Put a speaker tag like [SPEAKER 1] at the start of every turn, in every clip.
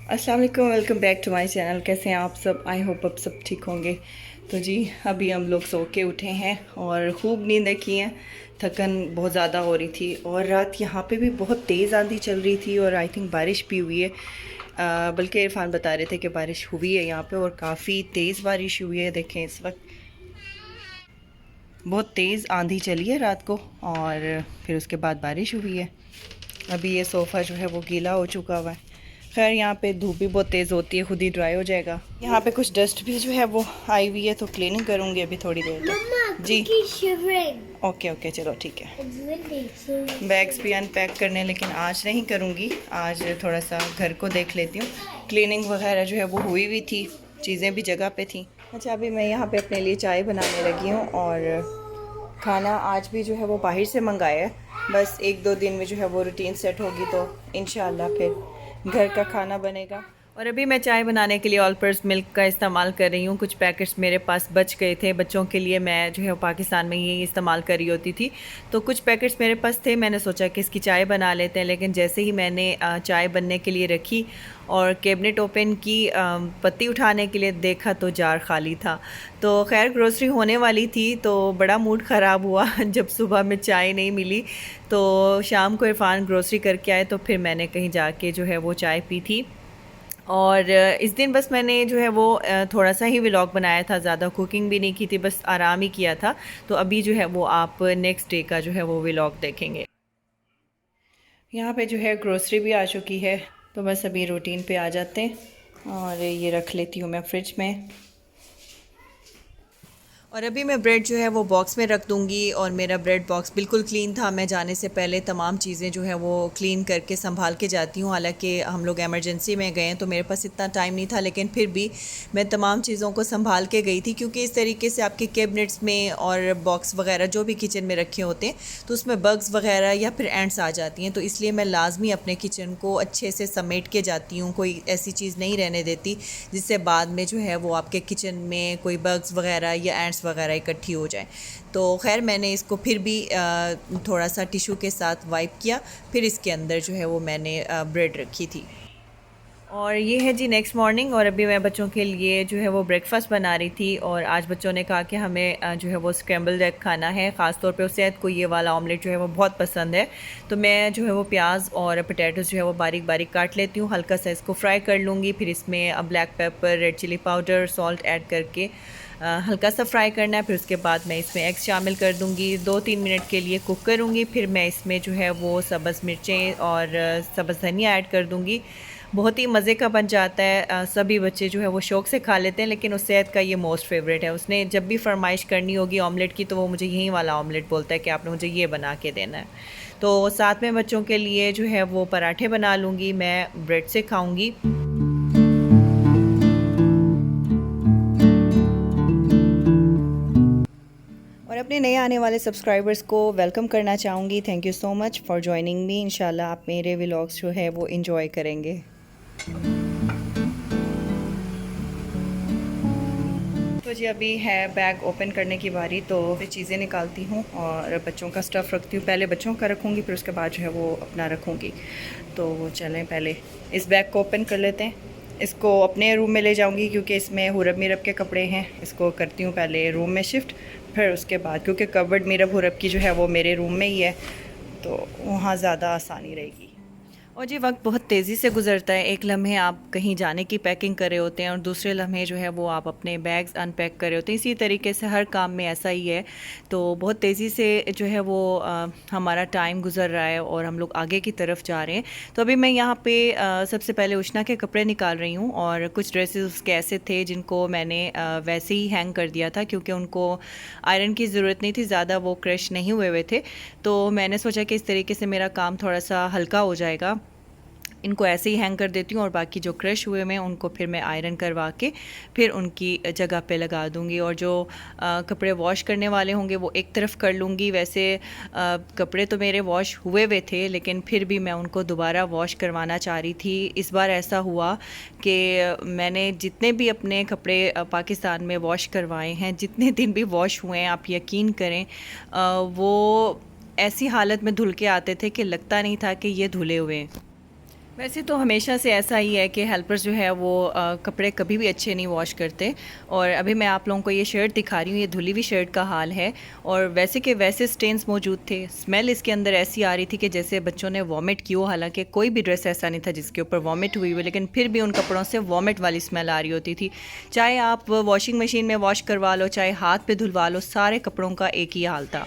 [SPEAKER 1] अस्सलाम वालेकुम, welcome back to my channel. कैसे हैं आप सब? आई होप आप सब ठीक होंगे। तो जी अभी हम लोग सो के उठे हैं और खूब नींद की है। थकन बहुत ज़्यादा हो रही थी और रात यहाँ पे भी बहुत तेज़ आंधी चल रही थी और आई थिंक बारिश भी हुई है। बल्कि इरफान बता रहे थे कि बारिश हुई है यहाँ पे और काफ़ी तेज़ बारिश हुई है। देखें इस वक्त बहुत तेज़ आंधी चली है रात को और फिर उसके बाद बारिश हुई है। अभी ये सोफ़ा जो है वो गीला हो चुका हुआ है। खैर यहाँ पे धूप भी बहुत तेज़ होती है, खुद ही ड्राई हो जाएगा। यहाँ पे कुछ डस्ट भी जो है वो आई हुई है तो क्लीनिंग करूँगी अभी थोड़ी देर तक। जी ओके ओके, चलो ठीक है। बैग्स भी अनपैक करने, लेकिन आज नहीं करूँगी। आज थोड़ा सा घर को देख लेती हूँ। क्लीनिंग वगैरह जो है वो हुई हुई थी, चीज़ें भी जगह पे थी। अच्छा, अभी मैं यहाँ पे अपने लिए चाय बनाने लगी हूँ और खाना आज भी जो है वो बाहर से मंगाया है। बस एक दो दिन में जो है वो रूटीन सेट होगी तो इंशाल्लाह फिर घर का खाना बनेगा। और अभी मैं चाय बनाने के लिए ऑल पर्पस मिल्क का इस्तेमाल कर रही हूँ। कुछ पैकेट्स मेरे पास बच गए थे, बच्चों के लिए मैं जो है पाकिस्तान में यही इस्तेमाल कर रही होती थी, तो कुछ पैकेट्स मेरे पास थे। मैंने सोचा कि इसकी चाय बना लेते हैं, लेकिन जैसे ही मैंने चाय बनने के लिए रखी और कैबिनेट ओपन की, पत्ती उठाने के लिए देखा तो जार खाली था। तो खैर ग्रोसरी होने वाली थी तो बड़ा मूड ख़राब हुआ जब सुबह में चाय नहीं मिली। तो शाम को इरफान ग्रोसरी करके आए तो फिर मैंने कहीं जाके जो है वो चाय पी थी। और इस दिन बस मैंने जो है वो थोड़ा सा ही व्लॉग बनाया था, ज़्यादा कुकिंग भी नहीं की थी, बस आराम ही किया था। तो अभी जो है वो आप नेक्स्ट डे का जो है वो व्लॉग देखेंगे। यहाँ पे जो है ग्रोसरी भी आ चुकी है तो बस अभी रूटीन पे आ जाते हैं और ये रख लेती हूँ मैं फ्रिज में। और अभी मैं ब्रेड जो है वो बॉक्स में रख दूँगी और मेरा ब्रेड बॉक्स बिल्कुल क्लीन था। मैं जाने से पहले तमाम चीज़ें जो है वो क्लीन करके संभाल के जाती हूँ। हालांकि हम लोग इमरजेंसी में गए हैं तो मेरे पास इतना टाइम नहीं था, लेकिन फिर भी मैं तमाम चीज़ों को संभाल के गई थी, क्योंकि इस तरीके से आपके कैबिनेट्स में और बॉक्स वगैरह जो भी किचन में रखे होते हैं तो उसमें बग्स वगैरह या फिर एंट्स आ जाती हैं। तो इसलिए मैं लाजमी अपने किचन को अच्छे से समेट के जाती हूँ, कोई ऐसी चीज़ नहीं रहने देती जिससे बाद में जो है वो आपके किचन में कोई बग्स वगैरह या एंट्स वगैरह इकट्ठी हो जाए। तो खैर मैंने इसको फिर भी थोड़ा सा टिशू के साथ वाइप किया, फिर इसके अंदर जो है वो मैंने ब्रेड रखी थी। और ये है जी नेक्स्ट मॉर्निंग और अभी मैं बच्चों के लिए जो है वो ब्रेकफास्ट बना रही थी और आज बच्चों ने कहा कि हमें जो है वो स्क्रैम्बल्ड एग खाना है। ख़ास तौर पे उसैद को ये वाला ऑमलेट जो है वो बहुत पसंद है। तो मैं जो है वो प्याज और पोटैटोज़ जो है वो बारीक बारीक काट लेती हूँ, हल्का सा इसको फ्राई कर लूँगी। फिर इसमें black pepper, red chilli powder, salt add करके हल्का सा फ्राई करना है। फिर उसके बाद मैं इसमें एग्स शामिल कर दूँगी, 2-3 मिनट के लिए कुक करूँगी। फिर मैं इसमें जो है वो सब्ज़ मिर्चें और सब्ज़ धनिया ऐड कर दूँगी। बहुत ही मज़े का बन जाता है। सभी बच्चे जो है वो शौक़ से खा लेते हैं, लेकिन उसैद का ये मोस्ट फेवरेट है। उसने जब भी फरमाइश करनी होगी ऑमलेट की तो वो मुझे यही वाला ऑमलेट बोलता है कि आपने मुझे ये बना के देना है। तो साथ में बच्चों के लिए जो है वो पराठे बना लूँगी, मैं ब्रेड से खाऊँगी। और अपने नए आने वाले सब्सक्राइबर्स को वेलकम करना चाहूँगी। Thank you so much for joining me. इंशाल्लाह आप मेरे व्लॉग्स जो है वो इन्जॉय करेंगे। तो जी अभी है बैग ओपन करने की बारी, तो फिर चीज़ें निकालती हूँ और बच्चों का स्टफ़ रखती हूँ। पहले बच्चों का रखूँगी, फिर उसके बाद जो है वो अपना रखूँगी। तो चलें पहले इस बैग को ओपन कर लेते हैं। इसको अपने रूम में ले जाऊँगी क्योंकि इसमें हुरब मीरब के कपड़े हैं। इसको करती हूँ पहले रूम में शिफ्ट, फिर उसके बाद क्योंकि कबर्ड मीरब हुरब की जो है वो मेरे रूम में ही है तो वहाँ ज़्यादा आसानी रहेगी। और जी वक्त बहुत तेज़ी से गुजरता है। एक लम्हे आप कहीं जाने की पैकिंग कर रहे होते हैं और दूसरे लम्हे जो है वो आप अपने बैग्स अनपैक कर रहे होते हैं। इसी तरीके से हर काम में ऐसा ही है। तो बहुत तेज़ी से जो है वो हमारा टाइम गुजर रहा है और हम लोग आगे की तरफ जा रहे हैं। तो अभी मैं यहाँ पे सबसे पहले उष्णा के कपड़े निकाल रही हूँ और कुछ ड्रेसेस उसके ऐसे थे जिनको मैंने वैसे ही हैंग कर दिया था क्योंकि उनको आयरन की ज़रूरत नहीं थी, ज़्यादा वो क्रश नहीं हुए थे। तो मैंने सोचा कि इस तरीके से मेरा काम थोड़ा सा हल्का हो जाएगा। इनको ऐसे ही हैंग कर देती हूँ और बाकी जो क्रश हुए में उनको फिर मैं आयरन करवा के फिर उनकी जगह पे लगा दूँगी। और जो कपड़े वॉश करने वाले होंगे वो एक तरफ कर लूँगी। वैसे कपड़े तो मेरे वॉश हुए थे, लेकिन फिर भी मैं उनको दोबारा वॉश करवाना चाह रही थी। इस बार ऐसा हुआ कि मैंने जितने भी अपने कपड़े पाकिस्तान में वॉश करवाए हैं, जितने दिन भी वॉश हुए हैं, आप यकीन करें वो ऐसी हालत में धुल के आते थे कि लगता नहीं था कि ये धुले हुए हैं। वैसे तो हमेशा से ऐसा ही है कि हेल्पर्स जो है वो कपड़े कभी भी अच्छे नहीं वॉश करते। और अभी मैं आप लोगों को ये शर्ट दिखा रही हूँ, ये धुली हुई शर्ट का हाल है। और वैसे के वैसे स्टेन्स मौजूद थे, स्मेल इसके अंदर ऐसी आ रही थी कि जैसे बच्चों ने वॉमिट की हो। हालांकि कोई भी ड्रेस ऐसा नहीं था जिसके ऊपर वॉमिट हुई हो, लेकिन फिर भी उन कपड़ों से वॉमिट वाली स्मेल आ रही होती थी। चाहे आप वॉशिंग मशीन में वॉश करवा लो, चाहे हाथ पे धुलवा लो, सारे कपड़ों का एक ही हाल था।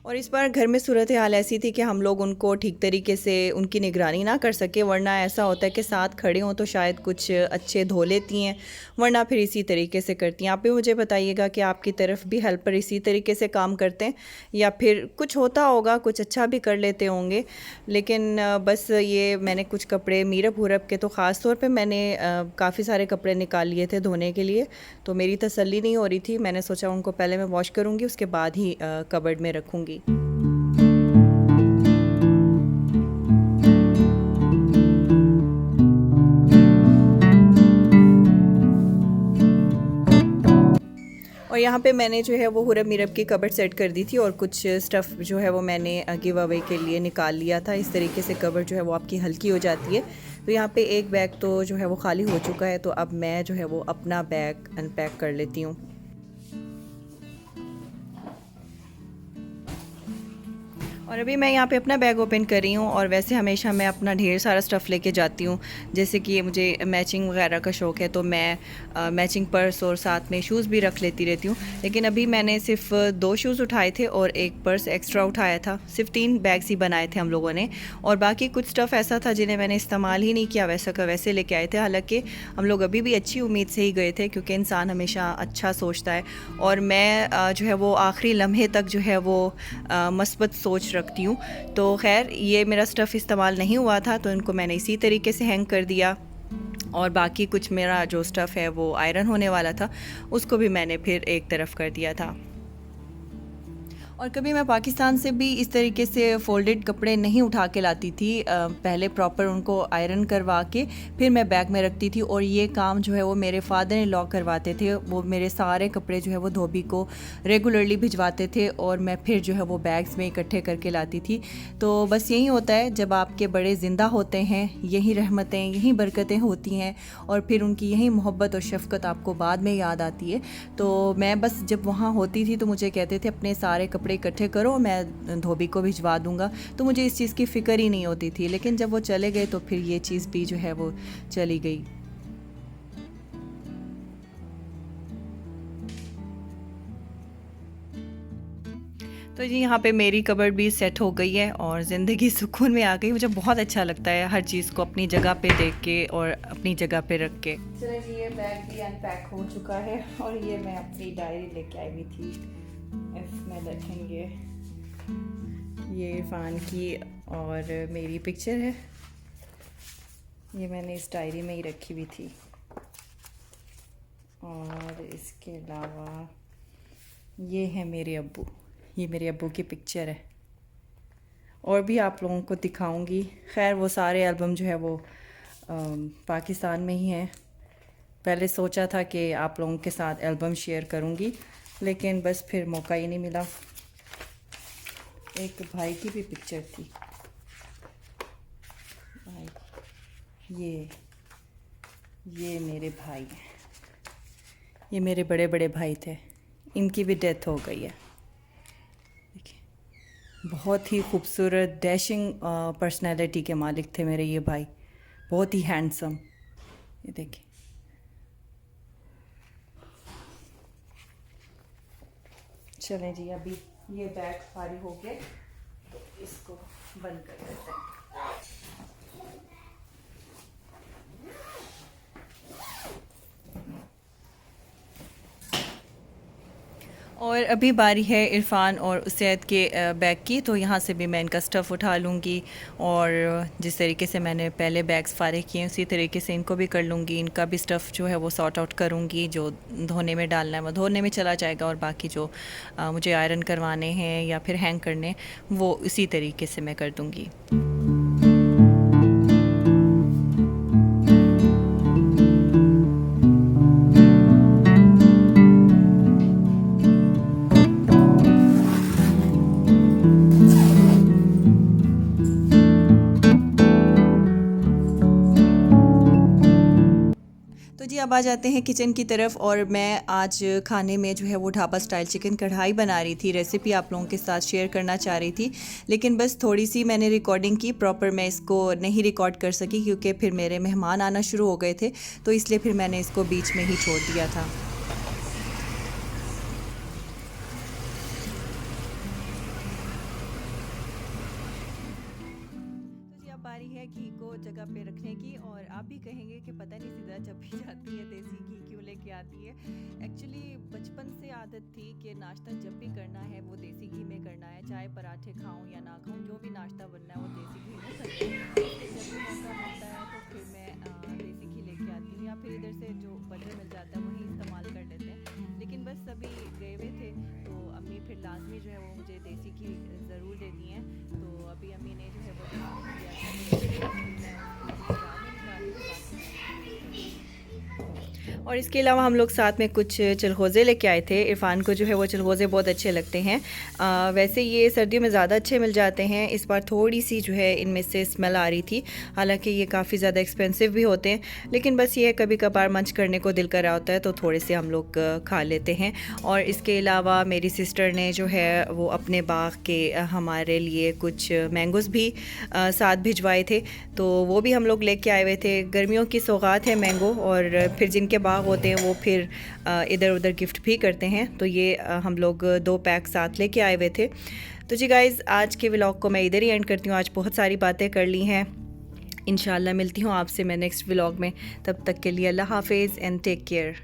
[SPEAKER 1] और इस बार घर में सूरत हाल ऐसी थी कि हम लोग उनको ठीक तरीके से उनकी निगरानी ना कर सके, वरना ऐसा होता है कि साथ खड़े हों तो शायद कुछ अच्छे धो लेती हैं, वरना फिर इसी तरीके से करती हैं। आप भी मुझे बताइएगा कि आपकी तरफ भी हेल्पर इसी तरीके से काम करते हैं या फिर कुछ होता होगा, कुछ अच्छा भी कर लेते होंगे। लेकिन बस ये मैंने कुछ कपड़े मीरब हुरब के, तो ख़ास तौर पे मैंने काफ़ी सारे कपड़े निकाल लिए थे धोने के लिए। तो मेरी तसल्ली नहीं हो रही थी, मैंने सोचा उनको पहले मैं वॉश करूँगी, उसके बाद ही कबर्ड में रखूँगी। और यहाँ पे मैंने जो है वो हुरब मीरब की कबर्ड सेट कर दी थी और कुछ स्टफ़ जो है वो मैंने गिव अवे के लिए निकाल लिया था। इस तरीके से कबर्ड जो है वो आपकी हल्की हो जाती है। तो यहाँ पे एक बैग तो जो है वो खाली हो चुका है, तो अब मैं जो है वो अपना बैग अनपैक कर लेती हूँ। और अभी मैं यहाँ पे अपना बैग ओपन कर रही हूँ। और वैसे हमेशा मैं अपना ढेर सारा स्टफ़ लेके जाती हूँ, जैसे कि मुझे मैचिंग वगैरह का शौक़ है, तो मैं मैचिंग पर्स और साथ में शूज़ भी रख लेती रहती हूँ। लेकिन अभी मैंने सिर्फ 2 शूज़ उठाए थे और एक पर्स एक्स्ट्रा उठाया था। सिर्फ 3 बैग्स ही बनाए थे हम लोगों ने, और बाकी कुछ स्टफ़ ऐसा था जिन्हें मैंने इस्तेमाल ही नहीं किया, वैसा का वैसे लेके आए थे। हालाँकि हम लोग अभी भी अच्छी उम्मीद से ही गए थे, क्योंकि इंसान हमेशा अच्छा सोचता है। और मैं जो है वो आखिरी लम्हे तक जो है वो मस्बत सोच रखती हूँ। तो खैर ये मेरा स्टफ़ इस्तेमाल नहीं हुआ था, तो इनको मैंने इसी तरीके से हैंग कर दिया। और बाकी कुछ मेरा जो स्टफ़ है वो आयरन होने वाला था, उसको भी मैंने फिर एक तरफ कर दिया था। और कभी मैं पाकिस्तान से भी इस तरीके से फ़ोल्डेड कपड़े नहीं उठा के लाती थी, पहले प्रॉपर उनको आयरन करवा के फिर मैं बैग में रखती थी। और ये काम जो है वो मेरे फादर इन लॉ करवाते थे। वो मेरे सारे कपड़े जो है वो धोबी को रेगुलरली भिजवाते थे और मैं फिर जो है वो बैग्स में इकट्ठे करके लाती थी। तो बस यही होता है, जब आपके बड़े ज़िंदा होते हैं, यही रहमतें, यही बरकतें होती हैं, और फिर उनकी यही मोहब्बत और शफ़क़त आपको बाद में याद आती है। तो मैं बस जब वहाँ होती थी तो मुझे कहते थे अपने सारे कपड़े इकट्ठे करो, मैं धोबी को भिजवा दूंगा। तो मुझे इस चीज़ की फ़िक्र ही नहीं होती थी। लेकिन जब वो चले गए तो फिर ये चीज़ भी जो है वो चली गई। तो जी यहाँ पे मेरी कबर्ड भी सेट हो गई है और ज़िंदगी सुकून में आ गई। मुझे बहुत अच्छा लगता है हर चीज़ को अपनी जगह पे देख के और अपनी जगह पे रख के। चलिए जी, ये बैग भी अनपैक हो चुका है और ये मैं अपनी डायरी लेके आई हुई थी। इसमें देखेंगे ये इरफान की और मेरी पिक्चर है, ये मैंने इस डायरी में ही रखी हुई थी। और इसके अलावा ये है मेरे अब्बू, ये मेरे अब्बू की पिक्चर है। और भी आप लोगों को दिखाऊंगी। खैर वो सारे एल्बम जो है वो पाकिस्तान में ही हैं। पहले सोचा था कि आप लोगों के साथ एल्बम शेयर करूंगी, लेकिन बस फिर मौका ही नहीं मिला। एक भाई की भी पिक्चर थी, भाई ये मेरे भाई हैं, ये मेरे बड़े बड़े भाई थे, इनकी भी डेथ हो गई है। देखिए, बहुत ही खूबसूरत डैशिंग पर्सनैलिटी के मालिक थे मेरे ये भाई, बहुत ही हैंडसम। ये देखिए, चलें जी, अभी ये बैग खाली हो गया तो इसको बंद कर देते हैं। और अभी बारी है इरफान और उसैद के बैग की, तो यहाँ से भी मैं इनका स्टफ़ उठा लूँगी और जिस तरीके से मैंने पहले बैग्स फारे किए उसी तरीके से इनको भी कर लूँगी। इनका भी स्टफ़ जो है वो सॉर्ट आउट करूँगी, जो धोने में डालना है वो धोने में चला जाएगा, और बाकी जो मुझे आयरन करवाने हैं या फिर हैंग करने, वो इसी तरीके से मैं कर दूँगी। तो जी अब आ जाते हैं किचन की तरफ, और मैं आज खाने में जो है वो ढाबा स्टाइल चिकन कढ़ाई बना रही थी। रेसिपी आप लोगों के साथ शेयर करना चाह रही थी, लेकिन बस थोड़ी सी मैंने रिकॉर्डिंग की, प्रॉपर मैं इसको नहीं रिकॉर्ड कर सकी क्योंकि फिर मेरे मेहमान आना शुरू हो गए थे, तो इसलिए फिर मैंने इसको बीच में ही छोड़ दिया था। बारी है घी को जगह पे रखने की, और आप भी कहेंगे कि पता नहीं सीधा जब भी जाती है देसी घी क्यों लेके आती है। एक्चुअली बचपन से आदत थी कि नाश्ता जब भी करना है वो देसी घी में करना है, चाहे पराठे खाऊं या ना खाऊं, जो भी नाश्ता बनना है वो देसी घी में करना है। जब भी मौका मिलता है तो फिर मैं देसी घी लेके आती हूँ, या फिर इधर से जो बटर मिल जाता है वही इस्तेमाल कर लेते हैं। लेकिन बस सभी गए हुए थे तो अम्मी फिर लाजमी जो है वो मुझे देसी घी ज़रूर देती हैं। तो अभी अम्मी ने जो है वो और इसके अलावा हम लोग साथ में कुछ चलगोज़े लेके आए थे। इरफान को जो है वो चलगोज़े बहुत अच्छे लगते हैं। वैसे ये सर्दियों में ज़्यादा अच्छे मिल जाते हैं, इस बार थोड़ी सी जो है इनमें से स्मेल आ रही थी। हालांकि ये काफ़ी ज़्यादा एक्सपेंसिव भी होते हैं, लेकिन बस ये कभी कभार मंच करने को दिल कर रहा होता है तो थोड़े से हम लोग खा लेते हैं। और इसके अलावा मेरी सिस्टर ने जो है वो अपने बाग के हमारे लिए कुछ मैंगोज़ भी साथ भिजवाए थे, तो वो भी हम लोग लेके आए हुए थे। गर्मियों की सौगात है मैंगो, और फिर जिनके बाग होते हैं वो फिर इधर उधर गिफ्ट भी करते हैं, तो ये हम लोग 2 पैक साथ लेके आए हुए थे। तो जी गाइज़, आज के व्लॉग को मैं इधर ही एंड करती हूँ। आज बहुत सारी बातें कर ली हैं। इंशाल्लाह मिलती हूँ आपसे मैं नेक्स्ट व्लॉग में। तब तक के लिए अल्लाह हाफिज़ एंड टेक केयर।